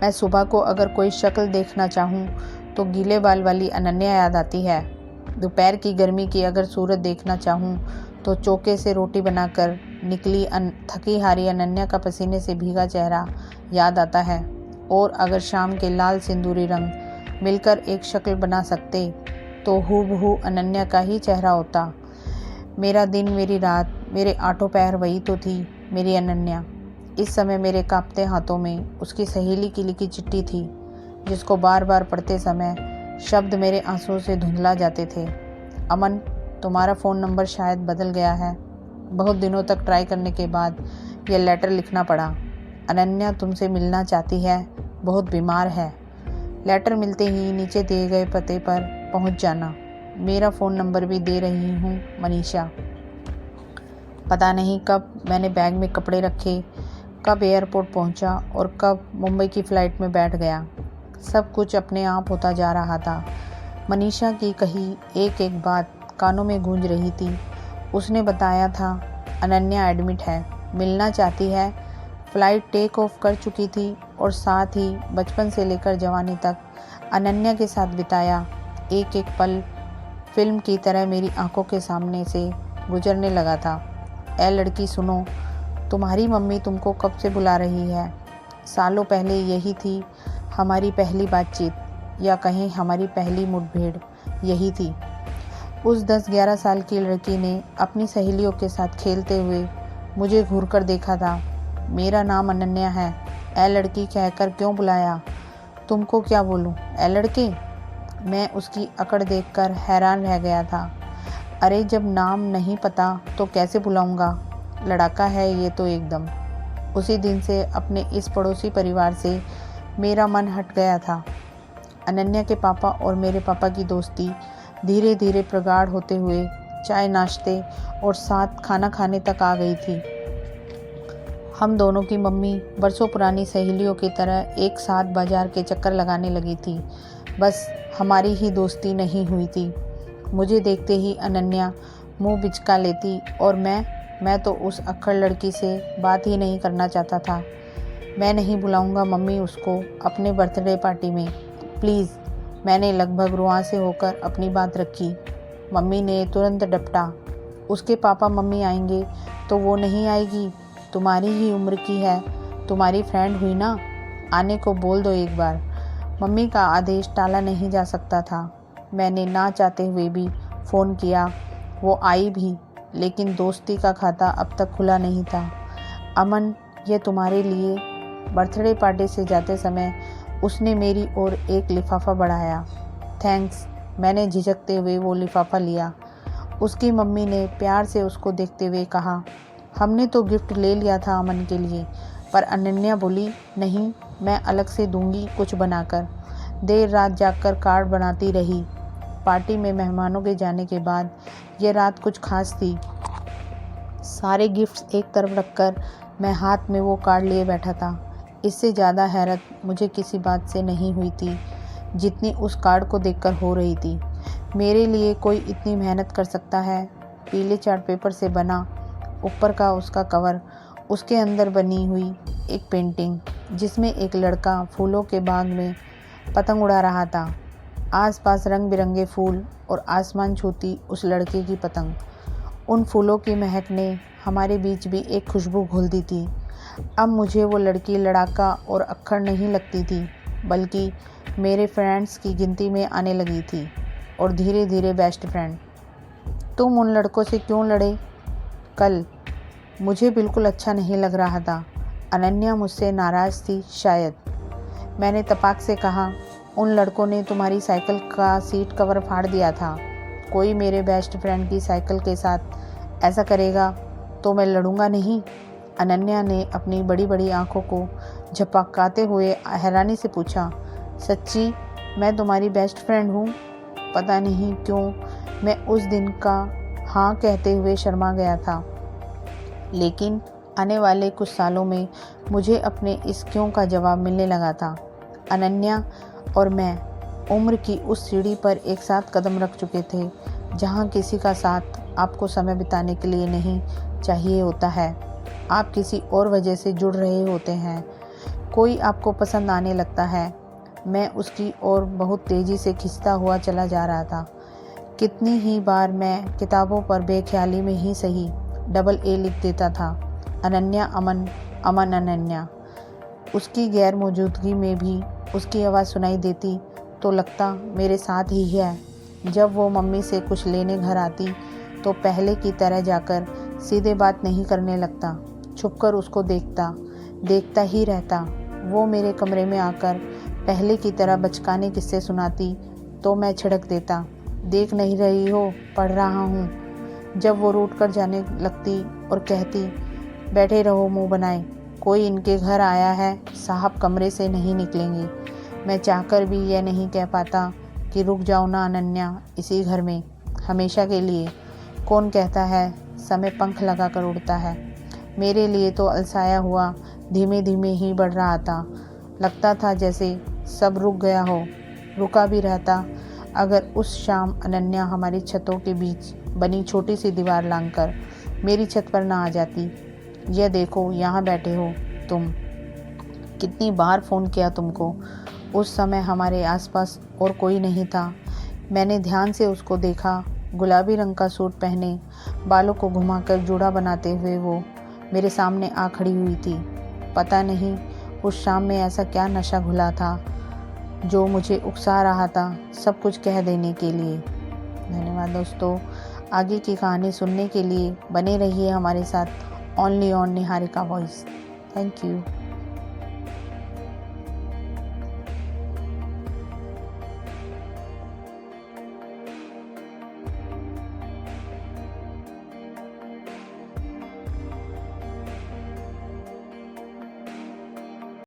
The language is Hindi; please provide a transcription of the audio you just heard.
मैं सुबह को अगर कोई शक्ल देखना चाहूँ तो गीले बाल वाली अनन्या याद आती है। दोपहर की गर्मी की अगर सूरत देखना चाहूँ तो चौके से रोटी बनाकर निकली थकी हारी अनन्या का पसीने से भीगा चेहरा याद आता है। और अगर शाम के लाल सिंदूरी रंग मिलकर एक शक्ल बना सकते तो हूबहू अनन्या का ही चेहरा होता। मेरा दिन, मेरी रात, मेरे आठों पैर वही तो थी मेरी अनन्या। इस समय मेरे कांपते हाथों में उसकी सहेली की लिखी चिट्ठी थी, जिसको बार बार पढ़ते समय शब्द मेरे आंसुओं से धुंधला जाते थे। अमन, तुम्हारा फ़ोन नंबर शायद बदल गया है। बहुत दिनों तक ट्राई करने के बाद यह लेटर लिखना पड़ा। अनन्या तुमसे मिलना चाहती है, बहुत बीमार है। लेटर मिलते ही नीचे दिए गए पते पर पहुंच जाना। मेरा फ़ोन नंबर भी दे रही हूँ, मनीषा। पता नहीं कब मैंने बैग में कपड़े रखे, कब एयरपोर्ट पहुंचा और कब मुंबई की फ़्लाइट में बैठ गया। सब कुछ अपने आप होता जा रहा था। मनीषा की कही एक एक बात कानों में गूंज रही थी। उसने बताया था अनन्या एडमिट है, मिलना चाहती है। फ़्लाइट टेक ऑफ कर चुकी थी और साथ ही बचपन से लेकर जवानी तक अनन्या के साथ बिताया एक एक पल फिल्म की तरह मेरी आंखों के सामने से गुजरने लगा था। ऐ लड़की सुनो, तुम्हारी मम्मी तुमको कब से बुला रही है। सालों पहले यही थी हमारी पहली बातचीत, या कहें हमारी पहली मुठभेड़ यही थी। उस 10-11 साल की लड़की ने अपनी सहेलियों के साथ खेलते हुए मुझे घूरकर देखा था। मेरा नाम अनन्या है, ऐ लड़की कहकर क्यों बुलाया। तुमको क्या बोलूं, ऐ लड़के। मैं उसकी अकड़ देखकर हैरान रह गया था। अरे जब नाम नहीं पता तो कैसे बुलाऊंगा, लड़ाका है ये तो एकदम। उसी दिन से अपने इस पड़ोसी परिवार से मेरा मन हट गया था। अनन्या के पापा और मेरे पापा की दोस्ती धीरे धीरे प्रगाढ़ होते हुए चाय नाश्ते और साथ खाना खाने तक आ गई थी। हम दोनों की मम्मी बरसों पुरानी सहेलियों की तरह एक साथ बाजार के चक्कर लगाने लगी थी। बस हमारी ही दोस्ती नहीं हुई थी। मुझे देखते ही अनन्या मुंह बिचका लेती और मैं तो उस अक्खड़ लड़की से बात ही नहीं करना चाहता था। मैं नहीं बुलाऊंगा मम्मी उसको अपने बर्थडे पार्टी में, प्लीज़। मैंने लगभग रुआं से होकर अपनी बात रखी। मम्मी ने तुरंत डपटा, उसके पापा मम्मी आएंगे तो वो नहीं आएगी, तुम्हारी ही उम्र की है, तुम्हारी फ्रेंड हुई ना, आने को बोल दो एक बार। मम्मी का आदेश टाला नहीं जा सकता था। मैंने ना चाहते हुए भी फ़ोन किया, वो आई भी, लेकिन दोस्ती का खाता अब तक खुला नहीं था। अमन, ये तुम्हारे लिए। बर्थडे पार्टी से जाते समय उसने मेरी ओर एक लिफाफा बढ़ाया। थैंक्स। मैंने झिझकते हुए वो लिफाफा लिया। उसकी मम्मी ने प्यार से उसको देखते हुए कहा, हमने तो गिफ्ट ले लिया था अमन के लिए। पर अनन्या बोली, नहीं, मैं अलग से दूंगी कुछ बनाकर। देर रात जागकर कार्ड बनाती रही। पार्टी में मेहमानों के जाने के बाद ये रात कुछ खास थी। सारे गिफ्ट्स एक तरफ रखकर मैं हाथ में वो कार्ड लिए बैठा था। इससे ज़्यादा हैरत मुझे किसी बात से नहीं हुई थी जितनी उस कार्ड को देखकर हो रही थी। मेरे लिए कोई इतनी मेहनत कर सकता है। पीले चार्ट पेपर से बना ऊपर का उसका कवर, उसके अंदर बनी हुई एक पेंटिंग जिसमें एक लड़का फूलों के बाग में पतंग उड़ा रहा था। आसपास रंग बिरंगे फूल और आसमान छूती उस लड़के की पतंग। उन फूलों की महक ने हमारे बीच भी एक खुशबू घोल दी थी। अब मुझे वो लड़की लड़ाका और अक्खड़ नहीं लगती थी, बल्कि मेरे फ्रेंड्स की गिनती में आने लगी थी और धीरे धीरे बेस्ट फ्रेंड। तुम उन लड़कों से क्यों लड़े कल? मुझे बिल्कुल अच्छा नहीं लग रहा था। अनन्या मुझसे नाराज़ थी शायद। मैंने तपाक से कहा, उन लड़कों ने तुम्हारी साइकिल का सीट कवर फाड़ दिया था। कोई मेरे बेस्ट फ्रेंड की साइकिल के साथ ऐसा करेगा तो मैं लड़ूंगा नहीं। अनन्या ने अपनी बड़ी बड़ी आंखों को झपकाते हुए हैरानी से पूछा, सच्ची मैं तुम्हारी बेस्ट फ्रेंड हूँ? पता नहीं क्यों मैं उस दिन का हाँ कहते हुए शर्मा गया था। लेकिन आने वाले कुछ सालों में मुझे अपने इस क्यों का जवाब मिलने लगा था। अनन्या और मैं उम्र की उस सीढ़ी पर एक साथ कदम रख चुके थे जहाँ किसी का साथ आपको समय बिताने के लिए नहीं चाहिए होता है, आप किसी और वजह से जुड़ रहे होते हैं। कोई आपको पसंद आने लगता है। मैं उसकी ओर बहुत तेज़ी से खिंचता हुआ चला जा रहा था। कितनी ही बार मैं किताबों पर बेख्याली में ही सही डबल ए लिख देता था। अनन्या, अमन, अमन, अनन्या। उसकी गैर मौजूदगी में भी उसकी आवाज़ सुनाई देती तो लगता मेरे साथ ही है। जब वो मम्मी से कुछ लेने घर आती तो पहले की तरह जाकर सीधे बात नहीं करने लगता। छुपकर उसको देखता ही रहता। वो मेरे कमरे में आकर पहले की तरह बचकाने किस्से सुनाती तो मैं छिड़क देता, देख नहीं रही हो, पढ़ रहा हूँ। जब वो रूठ कर जाने लगती और कहती, बैठे रहो मुंह बनाए, कोई इनके घर आया है, साहब कमरे से नहीं निकलेंगे। मैं चाहकर भी यह नहीं कह पाता कि रुक जाओ ना अनन्या, इसी घर में हमेशा के लिए। कौन कहता है समय पंख लगा कर उड़ता है। मेरे लिए तो अलसाया हुआ धीमे धीमे ही बढ़ रहा था। लगता था जैसे सब रुक गया हो। रुका भी रहता अगर उस शाम अनन्या हमारी छतों के बीच बनी छोटी सी दीवार लांघकर मेरी छत पर ना आ जाती। यह देखो यहाँ बैठे हो तुम। कितनी बार फ़ोन किया तुमको। उस समय हमारे आसपास और कोई नहीं था। मैंने ध्यान से उसको देखा। गुलाबी रंग का सूट पहने, बालों को घुमाकर जूड़ा बनाते हुए वो मेरे सामने आ खड़ी हुई थी। पता नहीं उस शाम में ऐसा क्या नशा घुला था जो मुझे उकसा रहा था सब कुछ कह देने के लिए। धन्यवाद दोस्तों। आगे की कहानी सुनने के लिए बने रहिए हमारे साथ only on Niharika voice. Thank you.